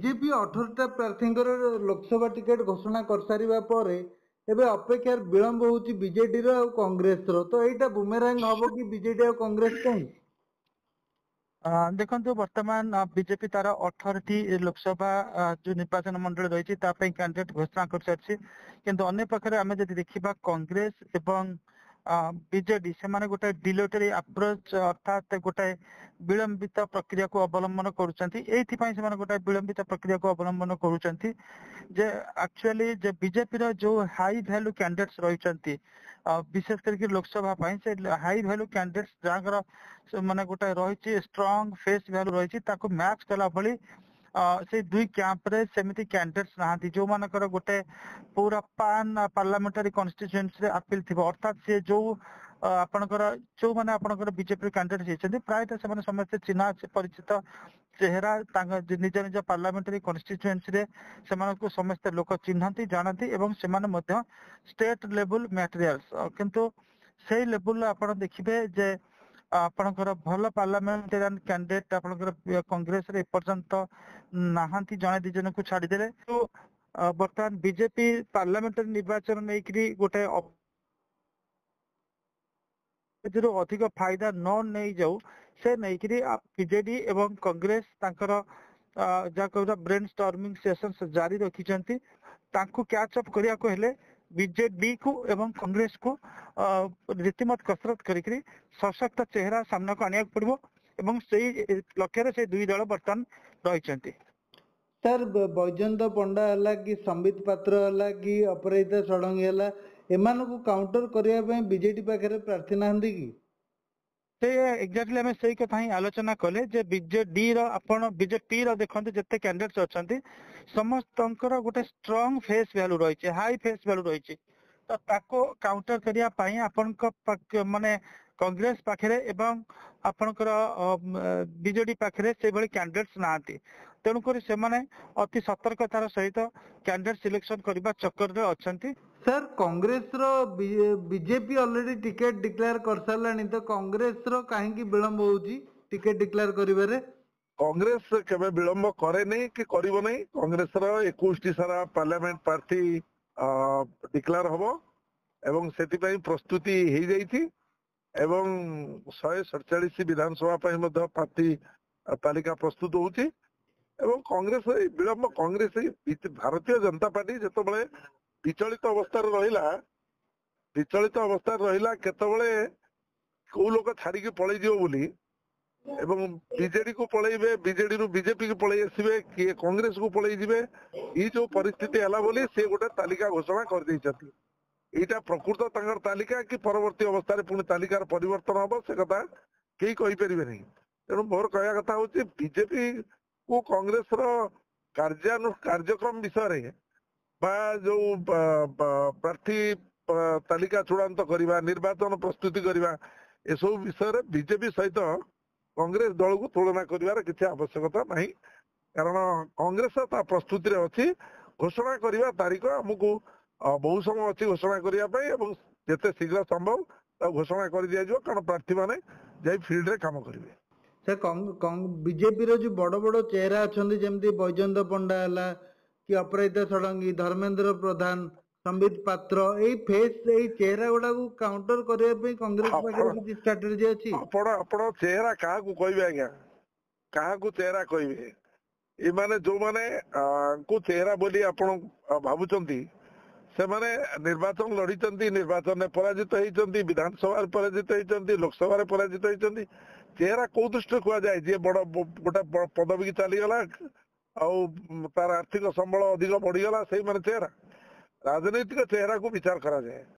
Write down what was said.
BJP 18टा प्रार्थीଙ୍କର Lok Sabha ticket घोषणा करसारिबा परे एबे अपेक्षार विलंब होउची बीजेडी रो और कांग्रेस रो तो एटा बुमेरांग हबो कि बीजेडी और कांग्रेस ପାଇଁ देखो बर्तमान बीजेपी तार 18टी लोकसभा जो निर्वाचन मंडल रही कैंडिडेट घोषणा कर सारी किंतु अन्य पक्षरे आम जब देखा कांग्रेस एवं बीजेडी से गोटे डिलेटरी अप्रोच अर्थात गोटे विलंबित प्रक्रिया को अवलंबन कर गोटे विलंबित प्रक्रिया को अवलंबन कर एक्चुअली बीजेपी जो हाई वैल्यू कैंडिडेट्स रही विशेष करके लोकसभा से हाई वैल्यू कैंडिडेट्स जहाँ माने गोटे रही स्ट्रॉन्ग फेस वैल्यू रही मैच कला भली से दुई कैंप रे सेमिति कैंडिडेट्स नहांती जो मानकर गोटे पूरा पान पार्लियामेंटरी कॉन्स्टिट्यूएंसी रे अपील थिबो अर्थात से जो आपनकर जो माने आपनकर बीजेपी कैंडिडेट हेचंती प्रायतः से समस्त चिन्हा परिचित चेहरा निज निज पार्लियामेंटरी कॉन्स्टिट्यूएंसी रे को समस्त लोक चिन्हती जानती एवं सेमाने मध्य स्टेट लेवल मटेरियल्स किंतु से लेवल आपण देखिबे जे आपनकर भल पार्लियामेंटेरियन कैंडिडेट आपनकर कांग्रेस रे पर्यंत नाहांती जने दि जन को छाड़ी देले तो वर्तमान बीजेपी पार्लियामेंटरी निर्वाचन नै करी गोटे अधिक फायदा न नै जाऊ से नै करी बीजेडी एवं कांग्रेस तांकर जा कहरा ब्रेन स्टॉर्मिंग सेशंस जारी रखिचंती तांको कैच अप करिया को हेले बीजेडी को एवं कांग्रेस को रीतिमत कसरत करी सशक्त चेहरा सामना को आनिया पड़ो एवं से लक्ष्य से दुई दल बर्तमान रही सर बैजयंत पंडा हला कि संबित पात्र हला कि अपराजिता षडंगी हला एमान को काउंटर करिया पे बीजेडी पाखरे प्रार्थी नाहंदी की से एक्जाक्टली हमें सही कथा ही आलोचना कले जे बीजेडी रो आपण बीजेपी रो देखंते जत्ते कैंडिडेट्स अछंती समस्तंकर गोटे स्ट्रांग फेस वैल्यू रही हाई फेस वैल्यू रही तो ताको काउंटर करिया पई आपनक माने कांग्रेस पाखरे एवं आपनकर बीजेडी पाखरे से बड़ी कैंडिडेट्स नांती तेणु करी से माने अति सतर्कतार सहित कैंडिडेट सिलेक्शन करबा चक्कर रे अछंती सर कांग्रेस रो बीजेपी ऑलरेडी टिकेट डिक्लेयर कर सारलानी तो कांग्रेस रो काहे की विलंब होउची टिकेट डिक्लेयर करिबारे कांग्रेस केबे विलंब करे नहीं कि करिवो नहीं कांग्रेस रो 21 टी सारा पार्लियामेंट प्रार्थी डिक्लेयर हबो एवं सेति पई प्रस्तुति हे जाईथी एवं 147 विधानसभा पई मध्ये प्रार्थी तालिका प्रस्तुत होउची एवं कांग्रेस विलंब कांग्रेस भारतीय जनता पार्टी जतो बळे विचलित अवस्था रहिला केतबळे को लोक छाड़ी के पळै दियो बोली एवं बीजेडी को पळैबे बीजेडी रु बीजेपी को पळै आसीबे कि कांग्रेस को पळै दिबे ई जो परिस्थिति हला बोली से गोटे तालिका घोषणा कर दै छथि एटा प्रकृत तांगर तालिका कि परवर्ती अवस्था रे पुनी तालिकार परिवर्तन हबो से कथा केही कहि परिबे नहीं तेणु मोर कहया कथा होची बीजेपी को कांग्रेस रो कार्यक्रम विषय रे बा जो प्रार्थी तालिका चूड़ांत करवा निर्वाचन प्रस्तुति करवा ए सब विषय बीजेपी सहित कांग्रेस दल को तुलना कर किसी आवश्यकता नहीं कारण कांग्रेस प्रस्तुति रे अच्छी घोषणा करवा तारीख आमको बहुत समय अच्छी घोषणा करने जिते शीघ्र संभव घोषणा कर दि जाए कारण प्रार्थी मैंने जाई फील्ड रे काम करेंगे सर बीजेपी रो जो बड़ बड़ चेहरा अच्छा जमी बैजयंत पंडा है कि अपराजिता षडंगी धर्मेंद्र प्रधान संबित पात्र ए फेस ए चेहरा गुडा को काउंटर करने पे कांग्रेस पाखरे किछि स्ट्रेटजी अछि आपण चेहरा काहा को कहबे आज्ञा काहा को चेहरा कहबे ए माने जो माने को चेहरा बोली आपण भाबुचंती से माने निर्वाचन लड़ीचंती निर्वाचन में पराजित होइचंती विधानसभा रे पराजित होइचंती लोकसभा रे पराजित होइचंती चेहरा को दृष्टि कुआ जाए जे बड़ गोटा पदवी की चली गला तार आर्थिक संबल अधिक बढ़ीगला से माने चेहरा राजनैतिक चेहरा को विचार करा जाए।